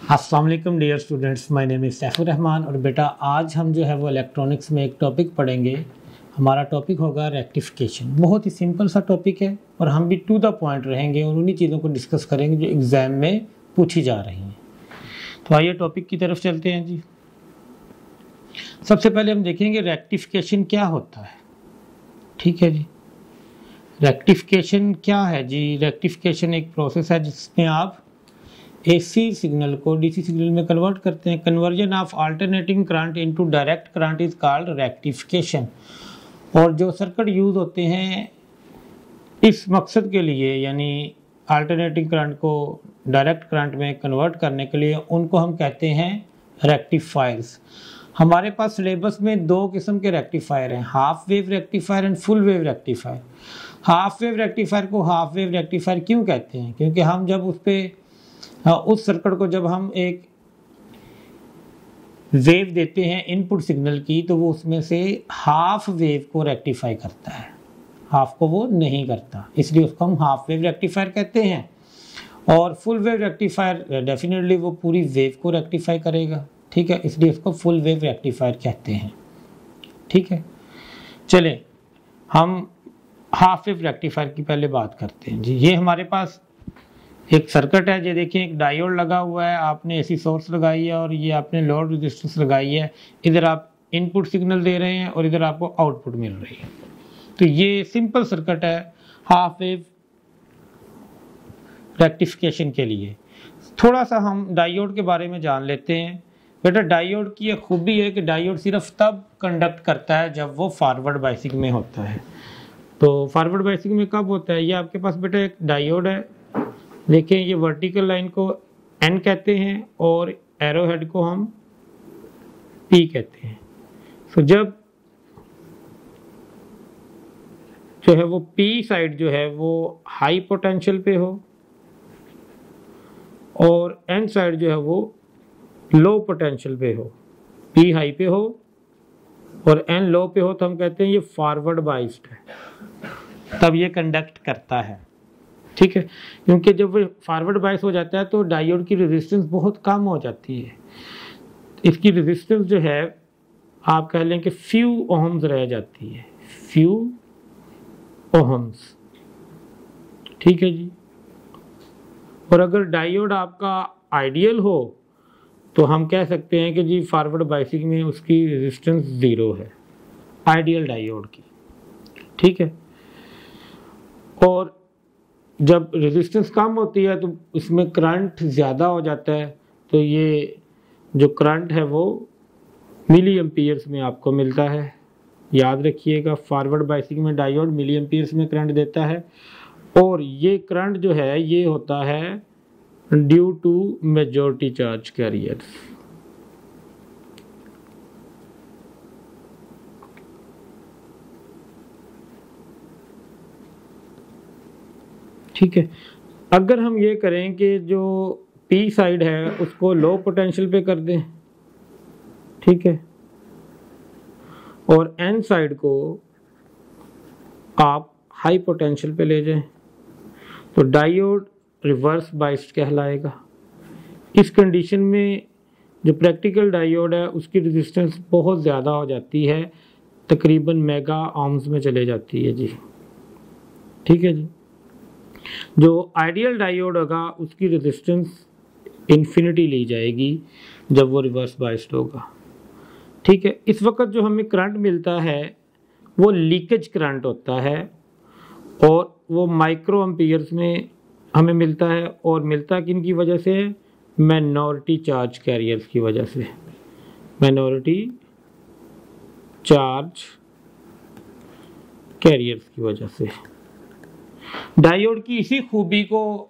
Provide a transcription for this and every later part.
अस्सलाम वालेकुम dear students, my name is Saifur Rahman. और बेटा आज हम जो है वो इलेक्ट्रॉनिक्स में एक टॉपिक पढ़ेंगे। हमारा टॉपिक होगा रेक्टिफिकेशन। बहुत ही सिंपल सा टॉपिक है और हम भी टू द पॉइंट रहेंगे और उन्हीं चीज़ों को डिस्कस करेंगे जो एग्ज़ाम में पूछी जा रही हैं। तो आइए टॉपिक की तरफ चलते हैं जी। सबसे पहले हम देखेंगे रेक्टिफिकेशन क्या होता है। ठीक है जी, रेक्टिफिकेशन क्या है जी? रेक्टिफिकेशन एक प्रोसेस है जिसमें आप AC सिग्नल को DC सिग्नल में कन्वर्ट करते हैं। Conversion of alternating current into direct current is called rectification. और जो सर्किट यूज होते हैं इस मकसद के लिए, यानी अल्टरनेटिंग करंट को डायरेक्ट करंट में कन्वर्ट करने के लिए, उनको हम कहते हैं रेक्टिफायर्स। हमारे पास सिलेबस में दो किस्म के रेक्टिफायर हैं, half wave rectifier and full wave rectifier. Half wave rectifier को हाफ वेव रेक्टिफायर क्यों कहते हैं? क्योंकि हम जब उस सर्किट को जब हम एक वेव देते हैं इनपुट सिग्नल की, तो वो उसमें से हाफ वेव को रेक्टिफाई करता है, हाफ को वो नहीं करता, इसलिए उसको हम हाफ वेव रेक्टिफायर कहते हैं। और फुल वेव रेक्टिफायर डेफिनेटली वो पूरी वेव को रेक्टिफाई करेगा। ठीक है, इसलिए उसको फुल वेव रेक्टिफायर कहते हैं। ठीक है, चले हम हाफ वेव रेक्टिफायर की पहले बात करते हैं जी। ये हमारे पास एक सर्किट है, ये देखिए एक डायोड लगा हुआ है, आपने AC सोर्स लगाई है और ये आपने लोड रेजिस्टेंस लगाई है। इधर आप इनपुट सिग्नल दे रहे हैं और इधर आपको आउटपुट मिल रही है। तो ये सिंपल सर्किट है हाफ वेव रेक्टिफिकेशन के लिए। थोड़ा सा हम डायोड के बारे में जान लेते हैं। बेटा डायोड की एक खूबी है कि डायोड सिर्फ तब कंडक्ट करता है जब वो फॉरवर्ड बायसिंग में होता है। तो फॉरवर्ड बायसिंग में कब होता है? ये आपके पास बेटा एक डायोड है, देखिए ये वर्टिकल लाइन को N कहते हैं और एरो हेड को हम P कहते हैं। तो जब जो है वो P साइड जो है वो हाई पोटेंशियल पे हो और N साइड जो है वो लो पोटेंशियल पे हो, P हाई पे हो और N लो पे हो, तो हम कहते हैं ये फॉरवर्ड बाइस्ड है, तब ये कंडक्ट करता है। ठीक है, क्योंकि जब वो फॉरवर्ड बायस हो जाता है तो डायोड की रेजिस्टेंस बहुत कम हो जाती है। इसकी रेजिस्टेंस जो है आप कह लें कि फ्यू ओहम्स रह जाती है, फ्यू ओहम्स। ठीक है जी, और अगर डायोड आपका आइडियल हो तो हम कह सकते हैं कि जी फॉरवर्ड बायसिंग में उसकी रेजिस्टेंस 0 है, आइडियल डायोड की। ठीक है, और जब रेजिस्टेंस कम होती है तो इसमें करंट ज़्यादा हो जाता है, तो ये जो करंट है वो मिली एम्पियर्स में आपको मिलता है। याद रखिएगा, फॉरवर्ड बायसिंग में डायोड मिली एम्पियर्स में करंट देता है और ये करंट जो है ये होता है due to majority charge carriers. ठीक है, अगर हम ये करें कि जो P साइड है उसको लो पोटेंशियल पे कर दें, ठीक है, और N साइड को आप हाई पोटेंशियल पे ले जाएं, तो डायोड रिवर्स बाइस्ड कहलाएगा। इस कंडीशन में जो प्रैक्टिकल डायोड है उसकी रेजिस्टेंस बहुत ज़्यादा हो जाती है, तकरीबन मेगा ohms में चले जाती है जी। ठीक है जी, जो आइडियल डायोड होगा उसकी रेजिस्टेंस इन्फिनिटी ली जाएगी जब वो रिवर्स बाइस्ड होगा। ठीक है, इस वक्त जो हमें करंट मिलता है वो लीकेज करंट होता है और वो माइक्रो एम्पियर्स में हमें मिलता है, और मिलता किन की वजह से? माइनॉरिटी चार्ज कैरियर्स की वजह से, माइनॉरिटी चार्ज कैरियर्स की वजह से। डायोड की इसी खूबी को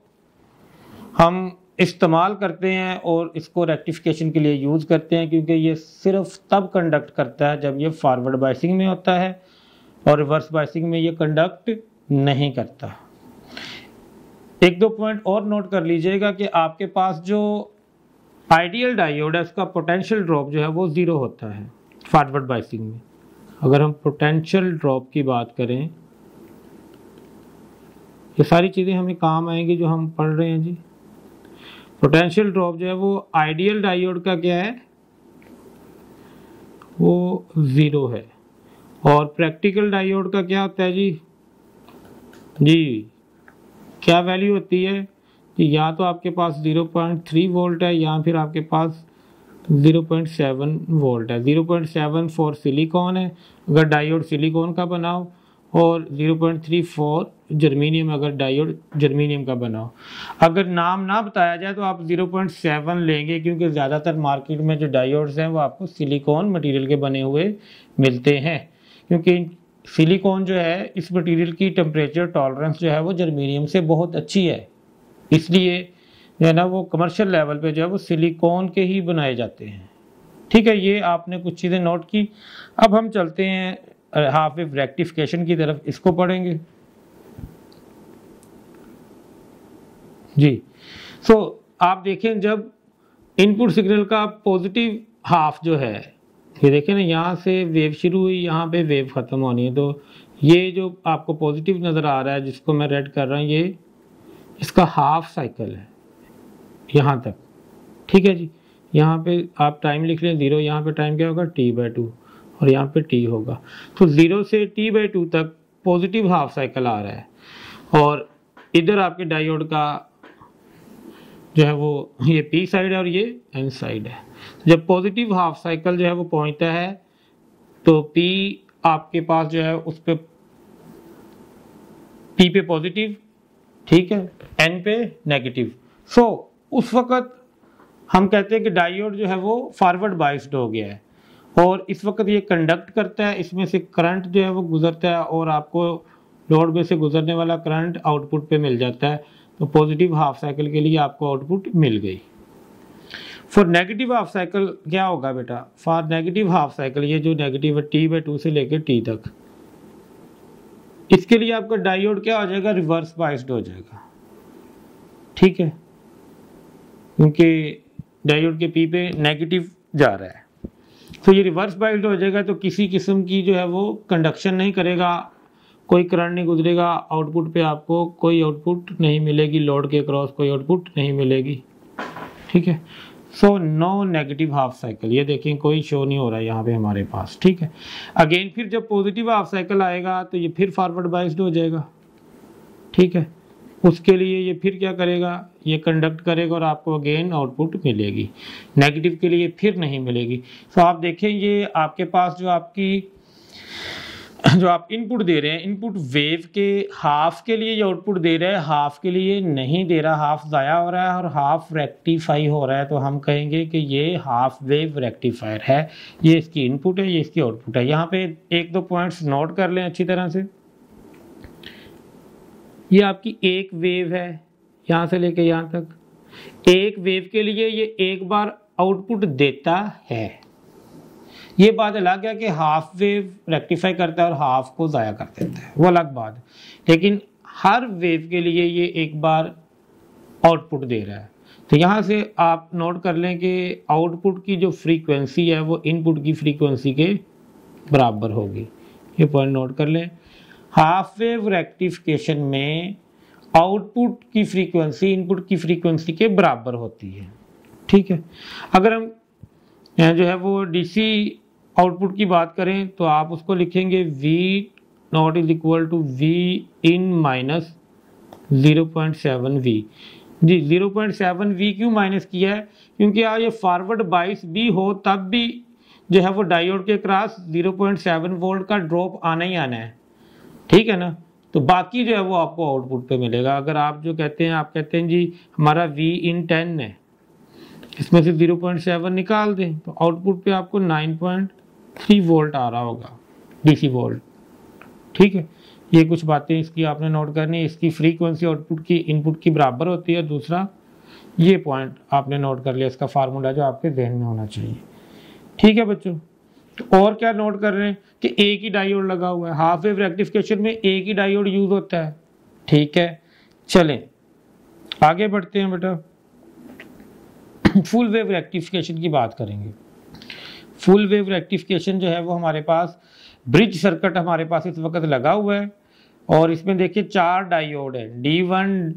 हम इस्तेमाल करते हैं और इसको रेक्टिफिकेशन के लिए यूज़ करते हैं, क्योंकि ये सिर्फ तब कंडक्ट करता है जब ये फॉरवर्ड बायसिंग में होता है और रिवर्स बायसिंग में ये कंडक्ट नहीं करता। एक दो पॉइंट और नोट कर लीजिएगा कि आपके पास जो आइडियल डायोड है उसका पोटेंशियल ड्रॉप जो है वो 0 होता है फॉरवर्ड बायसिंग में। अगर हम पोटेंशियल ड्रॉप की बात करें, ये सारी चीज़ें हमें काम आएंगी जो हम पढ़ रहे हैं जी। पोटेंशियल ड्रॉप जो है वो आइडियल डायोड का क्या है, वो 0 है। और प्रैक्टिकल डायोड का क्या होता है जी क्या वैल्यू होती है कि या तो आपके पास 0.3 वोल्ट है या फिर आपके पास 0.7 वोल्ट है। 0.7 फॉर सिलिकॉन है अगर डायोड सिलिकॉन का बनाओ, और 0.3 फॉर जर्मीनियम अगर डायोड जर्मीनियम का बनाओ। अगर नाम ना बताया जाए तो आप 0.7 लेंगे, क्योंकि ज़्यादातर मार्केट में जो डायोड्स हैं वो आपको सिलिकॉन मटेरियल के बने हुए मिलते हैं, क्योंकि सिलिकॉन जो है इस मटेरियल की टेम्परेचर टॉलरेंस जो है वो जर्मीनियम से बहुत अच्छी है, इसलिए जो है ना वो कमर्शियल लेवल पे जो है वो सिलिकॉन के ही बनाए जाते हैं। ठीक है, ये आपने कुछ चीज़ें नोट की। अब हम चलते हैं हाफ वेव रेक्टिफिकेशन की तरफ, इसको पढ़ेंगे जी। आप देखें जब इनपुट सिग्नल का पॉजिटिव हाफ जो है, ये देखें ना, यहाँ से वेव शुरू हुई, यहाँ पे वेव ख़त्म होनी है, तो ये जो आपको पॉजिटिव नज़र आ रहा है जिसको मैं रेड कर रहा हूँ, ये इसका हाफ साइकिल है यहाँ तक। ठीक है जी, यहाँ पे आप टाइम लिख लें 0, यहाँ पे टाइम क्या होगा T/2 और यहाँ पे T होगा। तो 0 से T/2 तक पॉजिटिव हाफ साइकिल आ रहा है, और इधर आपके डायोड का जो है वो ये P साइड है और ये N साइड है। जब पॉजिटिव हाफ साइकिल जो है वो पहुंचता है तो P आपके पास जो है उस पे P पे पॉजिटिव, ठीक है, N पे नेगेटिव। उस वक्त हम कहते हैं कि डायोड जो है वो फॉरवर्ड बाइस्ड हो गया है, और इस वक्त ये कंडक्ट करता है, इसमें से करंट जो है वो गुजरता है, और आपको लोड में से गुजरने वाला करंट आउटपुट पे मिल जाता है। तो पॉजिटिव हाफ साइकिल के लिए आपको आउटपुट मिल गई। फॉर नेगेटिव हाफ साइकिल क्या होगा बेटा, फॉर नेगेटिव हाफ साइकिल ये जो नेगेटिव है T/2 से लेकर T तक, इसके लिए आपका डायोड क्या हो जाएगा, रिवर्स बाइस्ड हो जाएगा। ठीक है, क्योंकि डायोड के P पे नेगेटिव जा रहा है, तो ये रिवर्स बाइस्ड हो जाएगा, तो किसी किस्म की जो है वो कंडक्शन नहीं करेगा, कोई करंट नहीं गुजरेगा, आउटपुट पे आपको कोई आउटपुट नहीं मिलेगी, लोड के क्रॉस कोई आउटपुट नहीं मिलेगी। ठीक है, नो नेगेटिव हाफ साइकिल, ये देखें कोई शो नहीं हो रहा है यहाँ पे हमारे पास। ठीक है, अगेन फिर जब पॉजिटिव हाफ साइकिल आएगा तो ये फिर फॉरवर्ड बाइस्ड हो जाएगा। ठीक है, उसके लिए ये फिर क्या करेगा, ये कंडक्ट करेगा और आपको अगेन आउटपुट मिलेगी, नेगेटिव के लिए फिर नहीं मिलेगी। आप देखें ये आपके पास जो आप इनपुट दे रहे हैं, इनपुट वेव के हाफ के लिए ये आउटपुट दे रहे हैं, हाफ के लिए नहीं दे रहा, हाफ ज़ाया हो रहा है और हाफ रेक्टिफाई हो रहा है, तो हम कहेंगे कि ये हाफ वेव रेक्टिफायर है। ये इसकी इनपुट है, ये इसकी आउटपुट है। यहाँ पे एक दो पॉइंट्स नोट कर लें अच्छी तरह से। ये आपकी एक वेव है, यहाँ से लेके यहाँ तक। एक वेव के लिए ये एक बार आउटपुट देता है, ये बात अलग है कि हाफ वेव रेक्टिफाई करता है और हाफ को ज़ाया कर देता है, वो अलग बात है, लेकिन हर वेव के लिए ये एक बार आउटपुट दे रहा है। तो यहाँ से आप नोट कर लें कि आउटपुट की जो फ्रीक्वेंसी है वो इनपुट की फ्रीक्वेंसी के बराबर होगी, ये पॉइंट नोट कर लें। हाफ वेव रेक्टिफिकेशन में आउटपुट की फ्रीक्वेंसी इनपुट की फ्रीक्वेंसी के बराबर होती है। ठीक है, अगर हम जो है वो डीसी आउटपुट की बात करें तो आप उसको लिखेंगे V0 is equal to V in minus 0.7 V। जी 0.7 V क्यों माइनस किया है, क्योंकि आप ये फॉरवर्ड बाइस भी हो तब भी जो है वो डायोड के क्रॉस 0.7 वोल्ट का ड्रॉप आना ही आना है। ठीक है ना, तो बाकी जो है वो आपको आउटपुट पे मिलेगा। अगर आप जो कहते हैं, आप कहते हैं जी हमारा V इन 10 है, इसमें से 0.7 निकाल दें तो आउटपुट पे आपको 9.3 वोल्ट आ रहा होगा, डीसी वोल्ट। ठीक है, ये कुछ बातें इसकी आपने नोट करनी है। इसकी फ्रीक्वेंसी आउटपुट की इनपुट की बराबर होती है। दूसरा ये पॉइंट आपने नोट कर लिया, इसका फार्मूला जो आपके जहन में होना चाहिए। ठीक है बच्चों, तो और क्या नोट कर रहे हैं कि एक ही डायोड लगा हुआ है, हाफ वेव रेक्टिफिकेशन में एक ही डायोड यूज होता है। ठीक है, चलें आगे बढ़ते हैं बेटा, फुल वेव रेक्टिफिकेशन की बात करेंगे। फुल वेव रेक्टिफिकेशन जो है वो हमारे पास ब्रिज सर्किट हमारे पास इस वक्त लगा हुआ है, और इसमें देखिए 4 डायोड है, D1,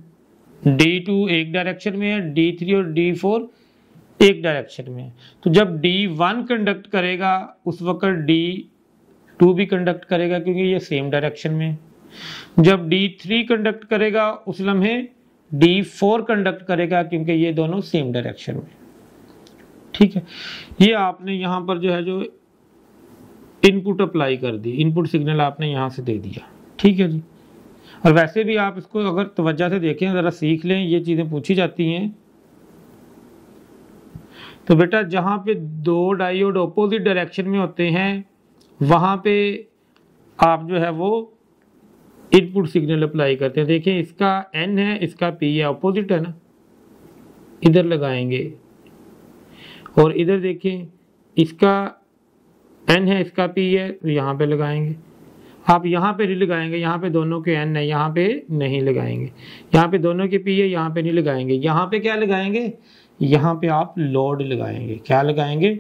D2 एक डायरेक्शन में है, D3 और D4 एक डायरेक्शन में है। तो जब D1 कंडक्ट करेगा उस वक्त D2 भी कंडक्ट करेगा क्योंकि ये सेम डायरेक्शन में है। जब D3 कंडक्ट करेगा उस लम्हे D4 कंडक्ट करेगा क्योंकि ये दोनों सेम डायरेक्शन में। ठीक है, ये आपने यहां पर जो है जो इनपुट अप्लाई कर दी, इनपुट सिग्नल आपने यहां से दे दिया। ठीक है जी। और वैसे भी आप इसको अगर तवज्जो से देखें, जरा सीख लें, ये चीजें पूछी जाती हैं। तो बेटा जहां पे दो डायोड ऑपोजिट डायरेक्शन में होते हैं वहां पे आप जो है वो इनपुट सिग्नल अप्लाई करते हैं। देखिए इसका N है, इसका P है, ऑपोजिट है ना, इधर लगाएंगे। और इधर देखें इसका N है, इसका P है, तो यहाँ पे लगाएंगे। आप यहाँ पे नहीं लगाएंगे, यहाँ पे दोनों के N है, यहाँ पे नहीं लगाएंगे। यहाँ पे दोनों के P है, यहाँ पे नहीं लगाएंगे। यहाँ पे क्या लगाएंगे, यहाँ पे आप लोड लगाएंगे। क्या लगाएंगे?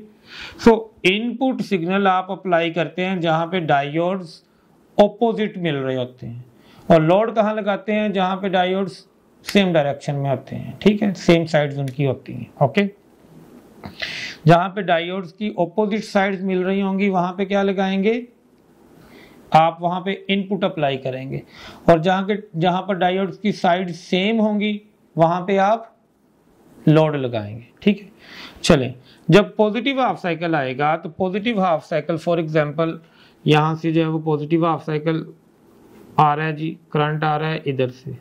सो इनपुट सिग्नल आप अप्लाई करते हैं जहाँ पे डायोड्स ऑपोजिट मिल रहे होते हैं, और लोड कहाँ लगाते हैं, जहाँ पे डायोड्स सेम डायरेक्शन में होते हैं। ठीक है, सेम साइड्स उनकी होती हैं। ओके, जहाँ पे डायोड्स की ऑपोजिट साइड्स मिल रही होंगी वहां पे क्या लगाएंगे, आप वहां पे इनपुट अप्लाई करेंगे। और जहां पर डायोड्स की साइड सेम होंगी वहां पे आप लोड लगाएंगे। ठीक है, चलें, जब पॉजिटिव हाफ साइकिल आएगा तो positive half cycle for example यहां से जो है वो पॉजिटिव हाफ साइकिल आ रहा है जी, करंट आ रहा है इधर से।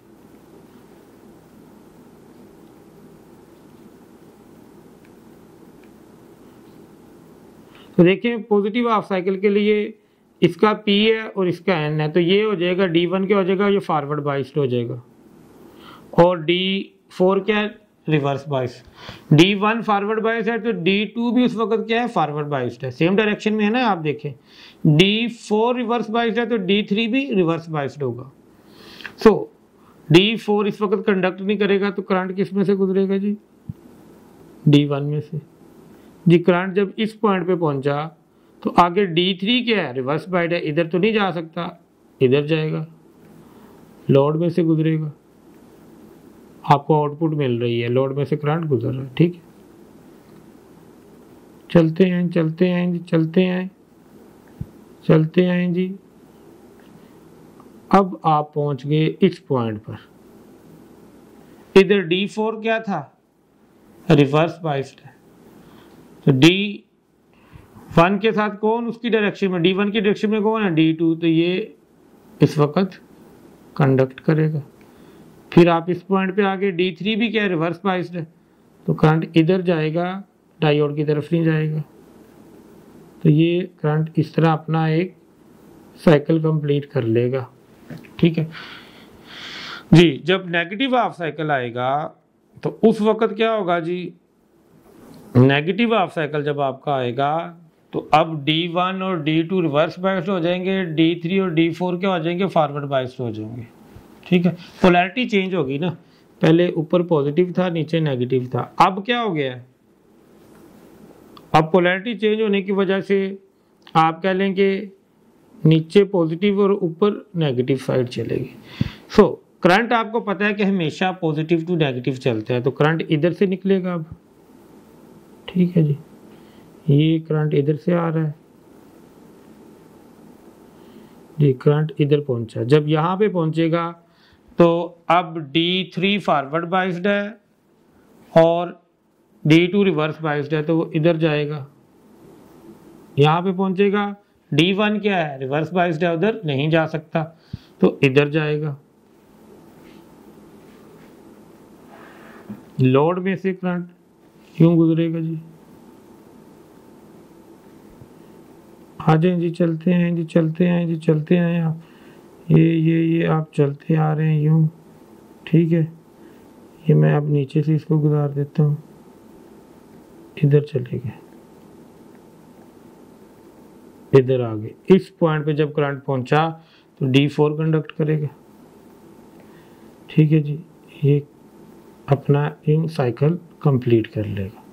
तो देखिए पॉजिटिव हाफ साइकिल के लिए इसका P है और इसका N है, तो ये हो जाएगा D1 क्या हो जाएगा, ये फॉरवर्ड बाइस्ड हो जाएगा। और D4 क्या है, रिवर्स बाइस। D1 फॉरवर्ड बाइस है तो D2 भी उस वक्त क्या है, फॉरवर्ड बाइस्ड है, सेम डायरेक्शन में है ना। आप देखें D4 रिवर्स बाइस्ड है तो D3 भी रिवर्स बाइस्ड होगा। सो D4 इस वक्त कंडक्ट नहीं करेगा तो करंट किस में से गुजरेगा जी, D1 में से जी। करंट जब इस पॉइंट पे पहुंचा तो आगे D3 क्या है, रिवर्स बाइस्ड है, इधर तो नहीं जा सकता, इधर जाएगा, लोड में से गुजरेगा। आपको आउटपुट मिल रही है, लोड में से करंट गुजर रहा है। ठीक है, चलते हैं चलते हैं जी, चलते हैं चलते हैं जी। अब आप पहुंच गए इस पॉइंट पर, इधर D4 क्या था, रिवर्स बाइस्ड है, तो D1 के साथ कौन उसकी डायरेक्शन में, D1 की डायरेक्शन में कौन है, D2, तो ये इस वक्त कंडक्ट करेगा। फिर आप इस पॉइंट पे आगे D3 भी क्या है, रिवर्स बाइस्ड है, तो करंट इधर जाएगा, डायोड की तरफ नहीं जाएगा। तो ये करंट इस तरह अपना एक साइकिल कंप्लीट कर लेगा। ठीक है जी। जब नेगेटिव हाफ साइकिल आएगा तो उस वक्त क्या होगा जी, नेगेटिव हाफ साइकिल जब आपका आएगा तो अब D1 और D2 रिवर्स बाइस्ड हो जाएंगे, D3 और D4 क्या हो जाएंगे, फॉरवर्ड बाइस्ड हो जाएंगे। ठीक है, पोलैरिटी चेंज होगी ना, पहले ऊपर पॉजिटिव था नीचे नेगेटिव था, अब क्या हो गया है, अब पोलैरिटी चेंज होने की वजह से आप कह लें कि नीचे पॉजिटिव और ऊपर नेगेटिव साइड चलेगी। सो करंट आपको पता है कि हमेशा पॉजिटिव टू नेगेटिव चलता है, तो करंट इधर से निकलेगा अब। ठीक है जी, ये करंट इधर से आ रहा है जी, करंट इधर पहुंचा। जब यहाँ पे पहुंचेगा तो अब D3 फॉरवर्ड बाइस्ड है और D2 रिवर्स बाइस्ड है, तो वो इधर जाएगा, यहाँ पे पहुंचेगा। D1 क्या है, रिवर्स बाइस्ड है, उधर नहीं जा सकता, तो इधर जाएगा। लोड में से करंट क्यों गुजरेगा जी, आ जाए जी, चलते हैं जी, चलते हैं जी, चलते हैं आप, ये आप चलते आ रहे हैं यूं। ठीक है, ये मैं अब नीचे से इसको गुजार देता हूँ, इधर चले गए, इधर आ गए। इस पॉइंट पे जब करंट पहुंचा तो D4 कंडक्ट करेगा। ठीक है जी, ये अपना यूं साइकिल कंप्लीट कर लेगा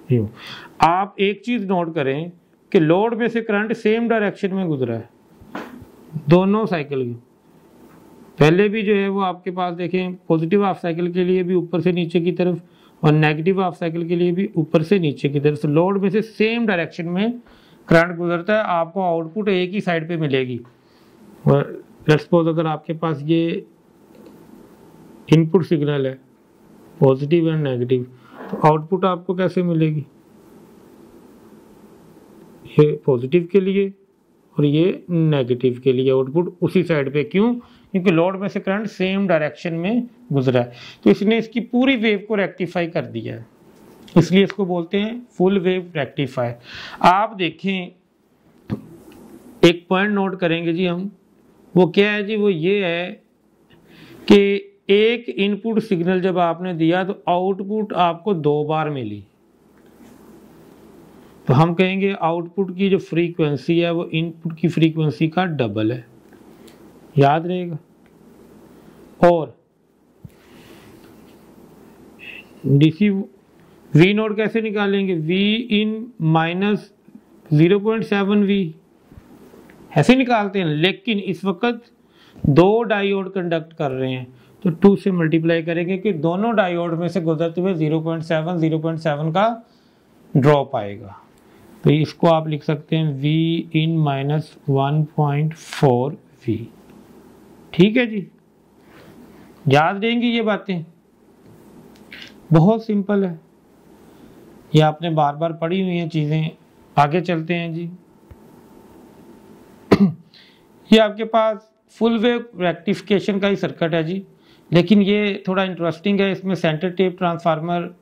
यूं। आप एक चीज नोट करें कि लोड में से करंट सेम डायरेक्शन में गुजरा है दोनों साइकिल की। पहले भी जो है वो आपके पास देखें पॉजिटिव हाफ साइकिल के लिए भी ऊपर से नीचे की तरफ और नेगेटिव हाफ साइकिल के लिए भी ऊपर से नीचे की तरफ, लोड में से सेम डायरेक्शन में करंट गुजरता है, आपको आउटपुट एक ही साइड पे मिलेगी। और लेट्स सपोज अगर आपके पास ये इनपुट सिग्नल है पॉजिटिव एंड नेगेटिव, तो आउटपुट आपको कैसे मिलेगी, ये पॉजिटिव के लिए और ये नेगेटिव के लिए आउटपुट उसी साइड पे। क्यों? क्योंकि लोड में से करंट सेम डायरेक्शन में गुजरा है, तो इसने इसकी पूरी वेव को रेक्टिफाई कर दिया है, इसलिए इसको बोलते हैं फुल वेव रेक्टिफायर। आप देखें एक पॉइंट नोट करेंगे जी हम, वो क्या है जी, वो ये है कि एक इनपुट सिग्नल जब आपने दिया तो आउटपुट आपको 2 बार मिली, तो हम कहेंगे आउटपुट की जो फ्रीक्वेंसी है वो इनपुट की फ्रीक्वेंसी का डबल है, याद रहेगा। और डीसी वी नोट कैसे निकालेंगे, वी इन माइनस 0.7 वी ऐसे निकालते हैं, लेकिन इस वक्त 2 डायोड कंडक्ट कर रहे हैं तो 2 से मल्टीप्लाई करेंगे कि दोनों डायोड में से गुजरते हुए 0.7 का ड्रॉप आएगा, तो इसको आप लिख सकते हैं V इन माइनस 1.4 V। ठीक है जी, याद रहेंगी ये बातें, बहुत सिंपल है, ये आपने बार बार पढ़ी हुई हैं चीजें। आगे चलते हैं जी, ये आपके पास फुल वेव रेक्टिफिकेशन का ही सर्किट है जी, लेकिन ये थोड़ा इंटरेस्टिंग है, इसमें सेंटर टेप ट्रांसफार्मर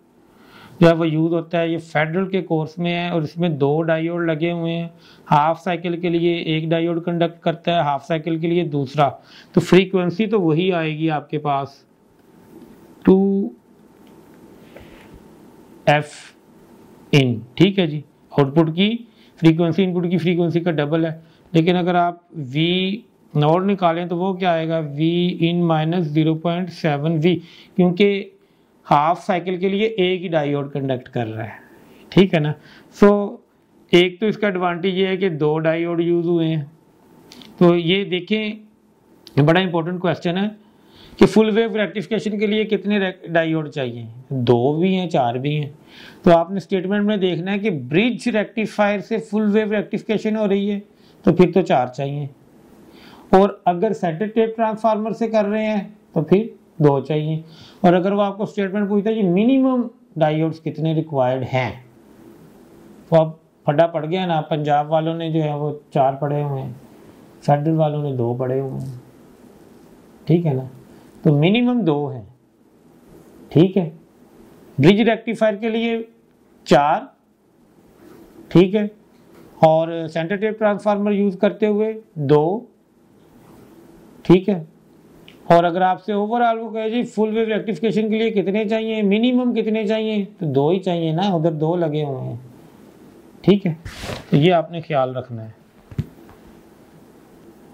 जो है वो यूज होता है, ये फेडरल के कोर्स में है और इसमें 2 डायोड लगे हुए हैं, हाफ साइकिल के लिए एक डायोड कंडक्ट करता है, हाफ साइकिल के लिए दूसरा, तो फ्रीक्वेंसी तो वही आएगी आपके पास 2f इन। ठीक है जी, आउटपुट की फ्रीक्वेंसी इनपुट की फ्रीक्वेंसी का डबल है, लेकिन अगर आप V नोड निकालें तो वो क्या आएगा, V इन माइनस 0.7 V, क्योंकि हाफ साइकिल के लिए एक ही डायोड कंडक्ट कर रहा है। ठीक है ना, सो एक तो इसका एडवांटेज ये है कि 2 डायोड यूज हुए हैं, तो ये देखें बड़ा इंपॉर्टेंट क्वेश्चन है कि फुल वेव रेक्टिफिकेशन के लिए कितने डायोड चाहिए, 2 भी हैं 4 भी हैं, तो आपने स्टेटमेंट में देखना है कि ब्रिज रेक्टिफायर से फुल वेव रेक्टिफिकेशन हो रही है तो फिर तो 4 चाहिए, और अगर सेंटर टेप ट्रांसफार्मर से कर रहे हैं तो फिर 2 चाहिए, और अगर वो आपको स्टेटमेंट पूछता है कि मिनिमम डायोड्स कितने रिक्वायर्ड हैं, तो अब फटा पड़ गया ना, पंजाब वालों ने जो है वो 4 पढ़े हुए हैं, फेडरल वालों ने 2 पढ़े हुए हैं। ठीक है ना, तो मिनिमम 2 है। ठीक है, ब्रिज रेक्टिफायर के लिए 4, ठीक है, और सेंटर टेप ट्रांसफार्मर यूज करते हुए 2। ठीक है, और अगर आपसे ओवरऑल वो कहे जी फुल वेव रेक्टिफिकेशन के लिए कितने चाहिए, मिनिमम कितने चाहिए, तो 2 ही चाहिए ना, उधर 2 लगे हुए हैं। ठीक है, तो ये आपने ख्याल रखना है।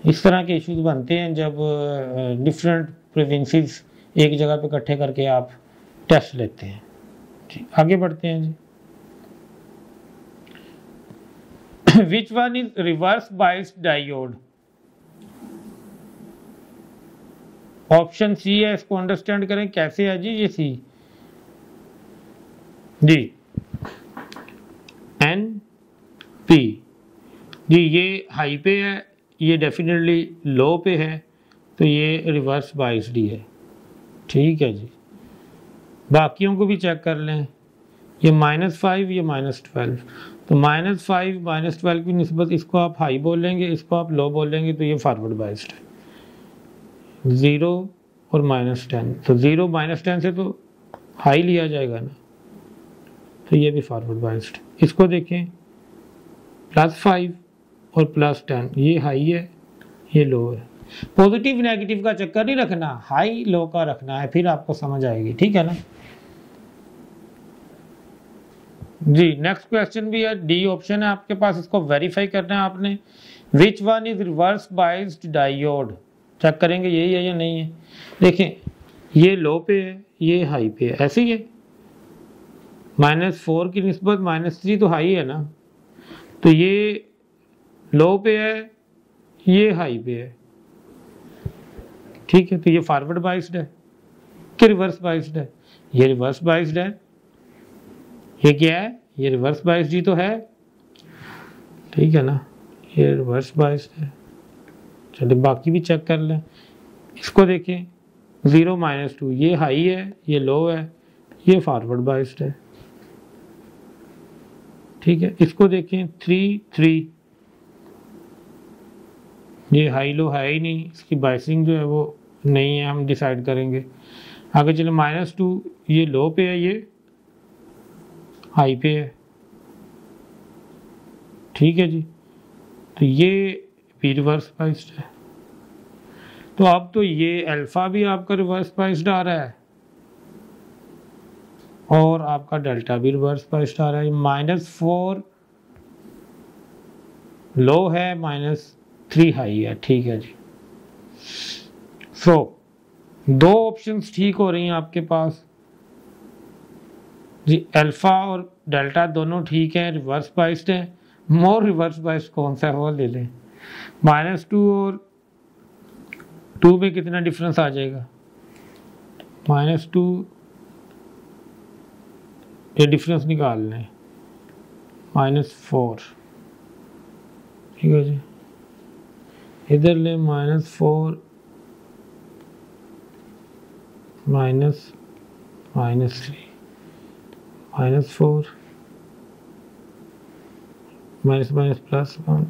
इस तरह के इश्यूज बनते हैं जब डिफरेंट प्रोविंसेस एक जगह पे इकट्ठे करके आप टेस्ट लेते हैं। आगे बढ़ते हैं जी, which one is reverse biased diode, option C है, इसको अंडरस्टैंड करें कैसे है जी, ये सी जी एन पी जी, ये हाई पे है, ये डेफिनेटली लो पे है, तो ये रिवर्स बायस्ड ही है। ठीक है जी, बाकियों को भी चेक कर लें, ये -5 ये -12, तो -5 -12 की निस्बत इसको आप हाई बोलेंगे, इसको आप लो बोलेंगे, तो ये फॉरवर्ड बायस्ड है। 0 और -10, तो 0 -10 से तो हाई लिया जाएगा ना, तो ये भी फॉरवर्ड बायस्ड। इसको देखें +5 और +10, ये हाई है ये लो है, पॉजिटिव नेगेटिव का चक्कर नहीं रखना, हाई लो का रखना है, फिर आपको समझ आएगी। ठीक है ना जी, नेक्स्ट क्वेश्चन भी है, डी ऑप्शन है आपके पास, इसको वेरीफाई करना है आपने, which one is reverse biased diode, check करेंगे यही है या नहीं है। देखें ये लो पे है ये हाई पे है, ऐसे ही है, -4 की निस्बत -3 तो हाई है ना, तो ये लो पे है ये हाई पे है, ठीक है, तो ये फॉरवर्ड बाइस्ड है कि रिवर्स बाइस्ड है? ये रिवर्स बाइस्ड है। ये क्या है? ये रिवर्स बाइस्ड ही तो है, ठीक है ना, ये रिवर्स बाइस्ड है। चलिए बाकी भी चेक कर लें। इसको देखें 0 -2, ये हाई है, ये लो है, ये फॉरवर्ड बाइस्ड है, ठीक है। इसको देखें 3 3, ये हाई लो है ही नहीं, इसकी बाइसिंग जो है वो नहीं है, हम डिसाइड करेंगे। आगे चले -2, ये लो पे है, ये हाई पे है, ठीक है जी। तो ये भी रिवर्स बाइस्ड है। तो अब तो ये अल्फा भी आपका रिवर्स बाइस्ड आ रहा है और आपका डेल्टा भी रिवर्स बाइस्ड आ रहा है। -4 लो है, -3 हाई है, ठीक है जी। सो दो ऑप्शंस ठीक हो रही हैं आपके पास जी, अल्फा और डेल्टा दोनों ठीक है, रिवर्स बाइस्ड है। मोर रिवर्स बाइस्ड कौन सा है वो ले लें। -2 और 2 में कितना डिफरेंस आ जाएगा? -2, ये डिफरेंस निकाल लें, -4, ठीक है जी। इधर ले -4 -3, -4 -+1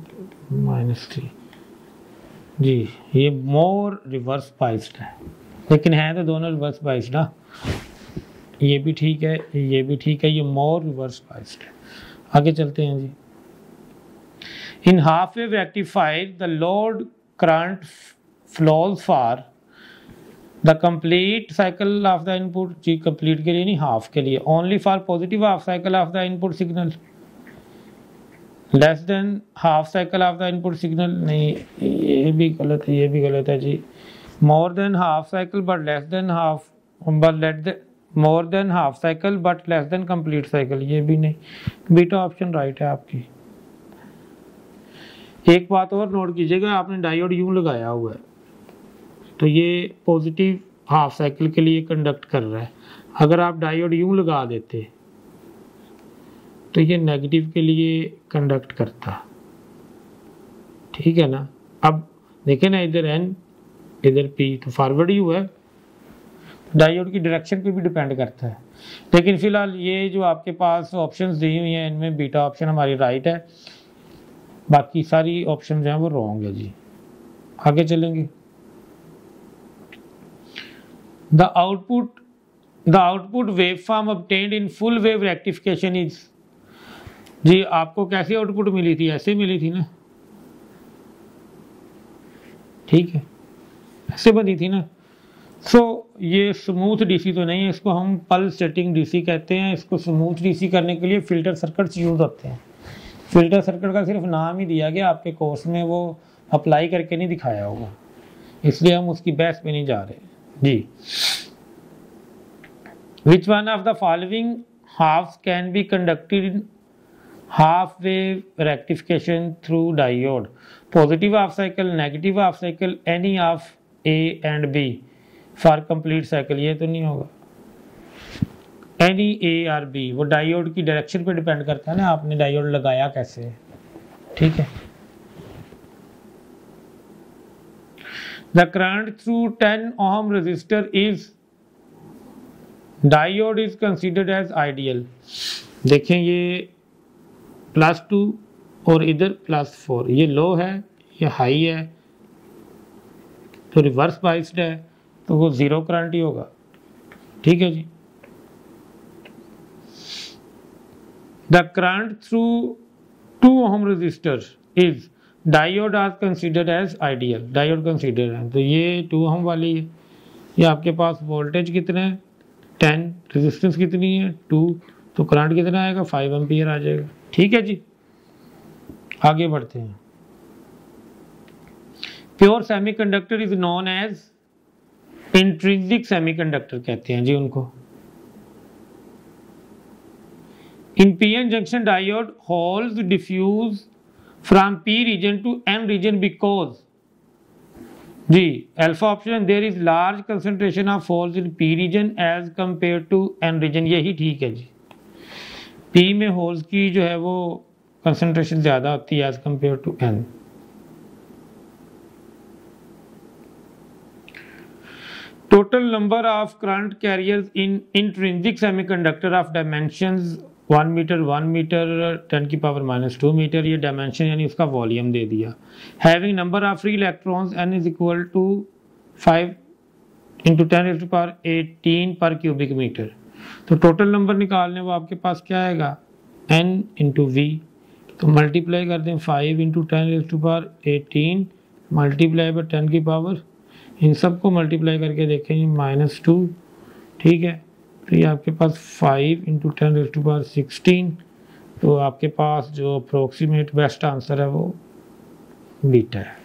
-3 जी। ये मोर रिवर्स बाइस्ड है, लेकिन है तो दोनों रिवर्स बाइस्ड ना। ये भी ठीक है, ये भी ठीक है, ये मोर रिवर्स बाइस्ड है। आगे चलते हैं जी। In half wave rectifier the load current flows for the complete cycle of the input जी, कंप्लीट के लिए नहीं, हाफ के लिए। Only for positive half cycle of the input signal, less than half cycle of the input signal नहीं, ये भी गलत है, ये भी गलत है जी। More than half cycle but less than half, more than half cycle but less then complete cycle, ये भी नहीं। बीटा ऑप्शन राइट है आपकी। एक बात और नोट कीजिएगा, आपने डायोड यूं लगाया हुआ है तो ये पॉजिटिव हाफ साइकिल के लिए कंडक्ट कर रहा है। अगर आप डायोड यूं लगा देते तो ये नेगेटिव के लिए कंडक्ट करता, ठीक है ना। अब देखें ना, इधर N इधर P, तो फॉरवर्ड ही हुआ है। डायोड की डायरेक्शन पे भी डिपेंड करता है, लेकिन फिलहाल ये जो आपके पास ऑप्शंस दी हुई हैं इनमें बीटा ऑप्शन हमारी राइट है, बाकी सारी ऑप्शन जो हैं वो रॉन्ग है जी। आगे चलेंगे। The output wave form obtained in full wave rectification is जी, आपको कैसी आउटपुट मिली थी? ऐसे मिली थी ना, ठीक है, ऐसे बनी थी ना। सो ये स्मूथ डीसी तो नहीं है, इसको हम पल्सेटिंग डीसी कहते हैं। इसको स्मूथ डीसी करने के लिए फिल्टर सर्किट्स यूज होते हैं। फिल्टर सर्किट का सिर्फ नाम ही दिया गया, आपके कोर्स में वो अप्लाई करके नहीं दिखाया होगा, इसलिए हम उसकी बहस में नहीं जा रहे जी। Which one of the following halfs can be conducted in half wave rectification through diode? Positive half cycle, negative half cycle, any of A and B for complete cycle, ये तो नहीं होगा। एनी ए और B, वो diode की direction पे depend करता है ना, आपने डायोड लगाया कैसे है, ठीक है। The current through 10 ohm resistor is diode is considered as ideal. देखें ये +2 और इधर +4, ये लो है, ये हाई है, तो रिवर्स बाइस्ड है, तो वो 0 करंट ही होगा, ठीक है जी। The current through 2 ohm resistor is diode are considered as ideal, diode consider है, तो ये 2 ohm वाली है। ये आपके पास वोल्टेज कितना है 10, रेजिस्टेंस कितनी है 2, तो करंट कितना आएगा 5 एम्पियर आ जाएगा, ठीक है जी। आगे बढ़ते हैं। Pure semiconductor is known as intrinsic semiconductor कहते हैं जी उनको। In PN junction diode holes diffuse from P region to N region because जी alpha option, there is large concentration of holes in P region as compare to N region, यही ठीक है जी। P में holes की जो है वो concentration ज्यादा होती है as compare to N. Total number of current carriers in intrinsic semiconductor of dimensions 1 metre 1 metre 10⁻⁻² metre, ये डायमेंशन यानी उसका वॉल्यूम दे दिया। Having number of free electrons n is equal to 5 × 10⁻18 पर क्यूबिक मीटर। तो टोटल नंबर निकालने वो आपके पास क्या आएगा n × v, तो मल्टीप्लाई कर दें 5 × 10⁻18 मल्टीप्लाई बाय 10 की पावर, इन सबको मल्टीप्लाई करके देखेंगे -2, ठीक है। तो ये आपके पास 5 × 10⁻16, तो आपके पास जो अप्रोक्सीमेट बेस्ट आंसर है वो बीटा है।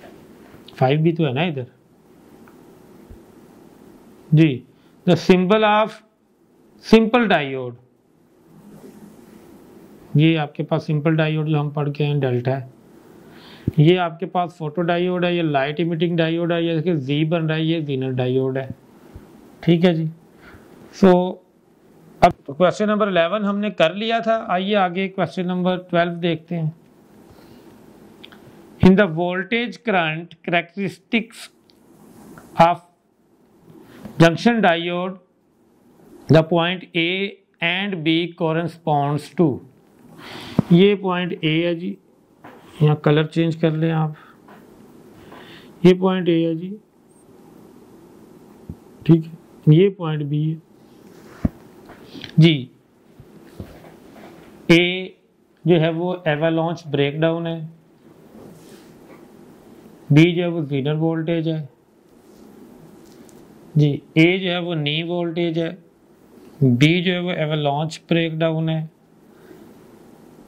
5 भी तो है ना इधर जी। The symbol of simple diode, ये आपके पास सिंपल डायोड जो हम पढ़ के हैं डेल्टा है। ये आपके पास फोटो डायोड है, ये लाइट इमिटिंग डायोड है, ये देखिए जी बन रहा है, ये जीनर डायोड है, ठीक है जी। सो अब क्वेश्चन नंबर 11 हमने कर लिया था, आइए आगे क्वेश्चन नंबर 12 देखते हैं। In the voltage current characteristics of junction diode the point A and B corresponds to, ये पॉइंट ए है जी, यहाँ कलर चेंज कर लें आप, ये पॉइंट ए है जी, ठीक है, ये पॉइंट बी है जी। ए जो है वो एवालांच ब्रेकडाउन है, बी जो है वो जीनर वोल्टेज है जी, ए जो है वो नी वोल्टेज है, बी जो है वो एवालांच ब्रेकडाउन है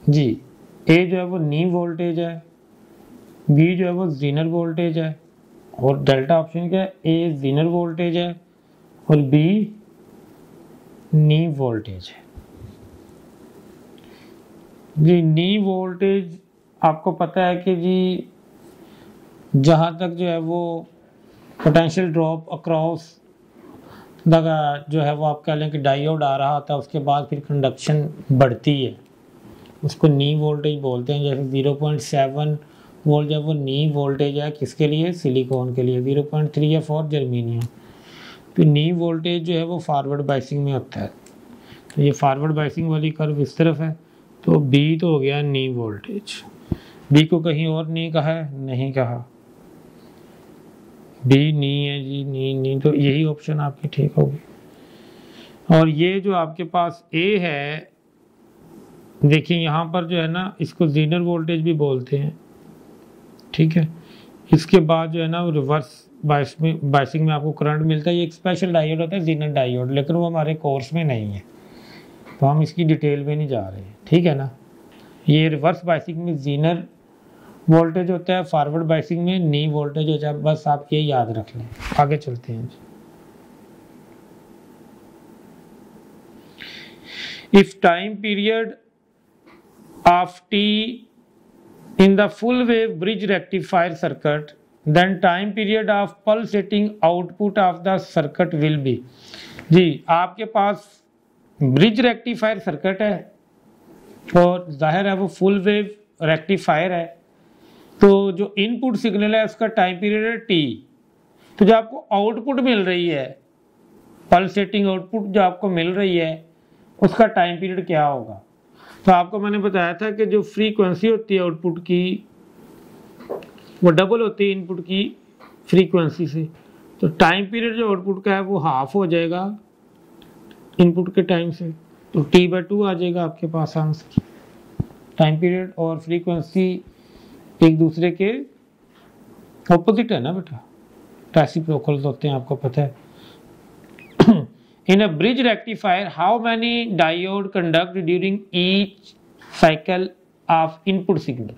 जी, ए जो है वो नी वोल्टेज है, बी जो है वो जीनर वोल्टेज है, और डेल्टा ऑप्शन क्या है, ए जीनर वोल्टेज है और बी नी वोल्टेज है जी। नी वोल्टेज आपको पता है कि जी जहाँ तक जो है वो पोटेंशियल ड्रॉप अक्रॉस द जो है वो आप कह लें कि डायोड आ रहा था, उसके बाद फिर कंडक्शन बढ़ती है, उसको नी वोल्टेज बोलते हैं। जैसे 0.7 वोल्ट जब वो नी वोल्टेज है किसके लिए, सिलिकॉन के लिए, 0.3 है फॉर जर्मीनियम। तो नी वोल्टेज जो है वो फॉरवर्ड बाइसिंग में होता है, तो ये फॉरवर्ड बाइसिंग वाली कर्व इस तरफ है, तो बी तो हो गया नी वोल्टेज। बी को कहीं और नहीं कहा है, नहीं कहा, बी नी है जी, नी, तो यही ऑप्शन आपकी ठीक होगी। और ये जो आपके पास ए है, देखिए यहाँ पर जो है ना, इसको जीनर वोल्टेज भी बोलते हैं, ठीक है। इसके बाद जो है ना रिवर्स बाइसिंग में आपको करंट मिलता है, ये एक स्पेशल डायोड होता है जीनर डायोड, लेकिन वो हमारे कोर्स में नहीं है, तो हम इसकी डिटेल में नहीं जा रहे हैं, ठीक है ना। ये रिवर्स बाइसिंग में जीनर वोल्टेज होता है, फॉरवर्ड बाइसिंग में नी वोल्टेज होता है, बस आप ये याद रख लें। आगे चलते हैं। If time period of T in the full wave bridge rectifier circuit, then time period of pulsating output of the circuit will be, जी आपके पास ब्रिज रेक्टिफायर सर्किट है और जाहिर है वो फुल वेव रेक्टिफायर है, तो जो इनपुट सिग्नल है उसका टाइम पीरियड है टी, तो जो आपको आउटपुट मिल रही है, पल्सेटिंग आउटपुट जो आपको मिल रही है, उसका टाइम पीरियड क्या होगा। तो आपको मैंने बताया था कि जो फ्रीक्वेंसी होती है आउटपुट की वो डबल होती है इनपुट की फ्रीक्वेंसी से, तो टाइम पीरियड जो आउटपुट का है वो हाफ हो जाएगा इनपुट के टाइम से, तो T/2 आ जाएगा आपके पास आंसर। टाइम पीरियड और फ्रीक्वेंसी एक दूसरे के ऑपोजिट है ना बेटा, रेसिप्रोकल होते हैं, आपको पता है। In a bridge rectifier, how many diode conduct during each cycle of input signal?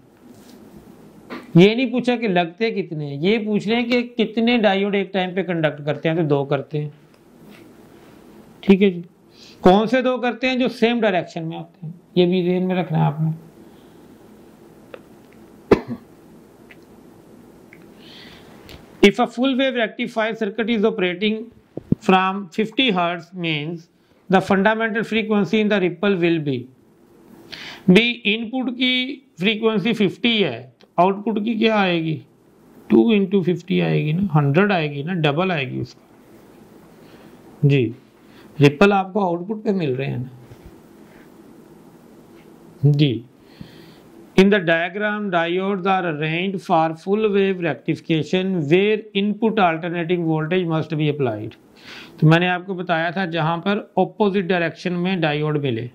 ये नहीं पूछा कि लगते कितने, ये पूछ रहे हैं कि कितने डायोड एक टाइम पे कंडक्ट करते हैं, तो 2 करते हैं, ठीक है जी। कौन से 2 करते हैं, जो सेम डायरेक्शन में आते हैं, ये भी ध्यान में रखना है आपने। If a full wave rectifier circuit is operating from 50 Hz means the fundamental frequency in the ripple will be input की फ्रीक्वेंसी 50 है तो आउटपुट की क्या आएगी 2 × 50 आएगी ना 100 आएगी ना, डबल आएगी उसका जी। रिपल आपको आउटपुट पे मिल रहे हैं ना जी। In the diagram, diodes are arranged for full wave rectification where input alternating voltage must be applied. तो मैंने आपको बताया था जहां पर ऑपोजिट डायरेक्शन में डायोड मिले,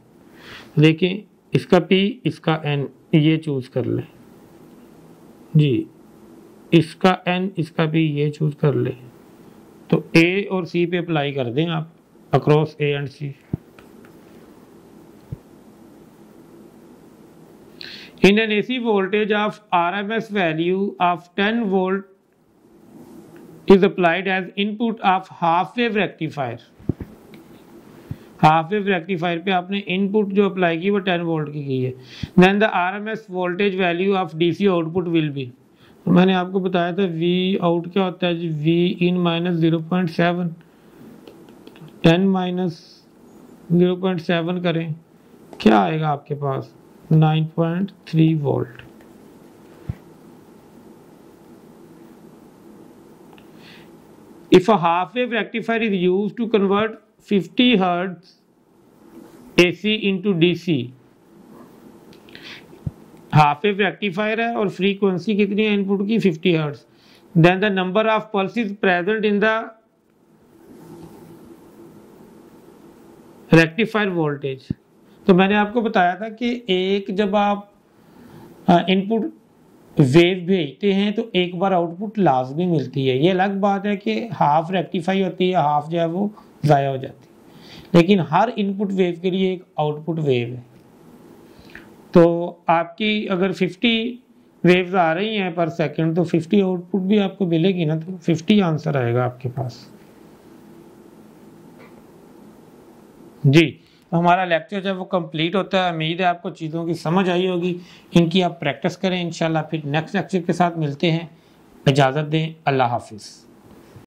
देखिए इसका P इसका N ये चूज कर ले जी, इसका N इसका P ये चूज कर ले, तो A और C पे अप्लाई कर दें आप across A and C। In an AC voltage of RMS value of 10 volt is applied as input of half wave rectifier. Half wave rectifier पे आपने इनपुट जो अप्लाई की वो 10 वोल्ट की है। Then the RMS voltage value of DC output will be, तो मैंने आपको बताया था V आउट क्या होता है जी, V in माइनस 0.7, 10 माइनस 0.7 करें क्या आएगा आपके पास 9.3 volt. If a half wave rectifier is used to convert 50 Hz AC into DC, half wave rectifier है और फ्रीक्वेंसी कितनी है इनपुट की 50 hertz, then the number of pulses present in the rectifier voltage. तो मैंने आपको बताया था कि एक जब आप इनपुट वेव भेजते हैं तो एक बार आउटपुट लाजमी मिलती है। ये अलग बात है कि हाफ रेक्टिफाई होती है, हाफ जो है वो ज़ाया हो जाती है, लेकिन हर इनपुट वेव के लिए एक आउटपुट वेव है। तो आपकी अगर 50 वेव्स आ रही हैं पर सेकंड तो 50 आउटपुट भी आपको मिलेगी ना, तो 50 आंसर आएगा आपके पास जी। तो हमारा लेक्चर जब वो कंप्लीट होता है, उम्मीद है आपको चीज़ों की समझ आई होगी, इनकी आप प्रैक्टिस करें। इंशाल्लाह फिर नेक्स्ट लेक्चर के साथ मिलते हैं। इजाज़त दें, अल्लाह हाफिज़।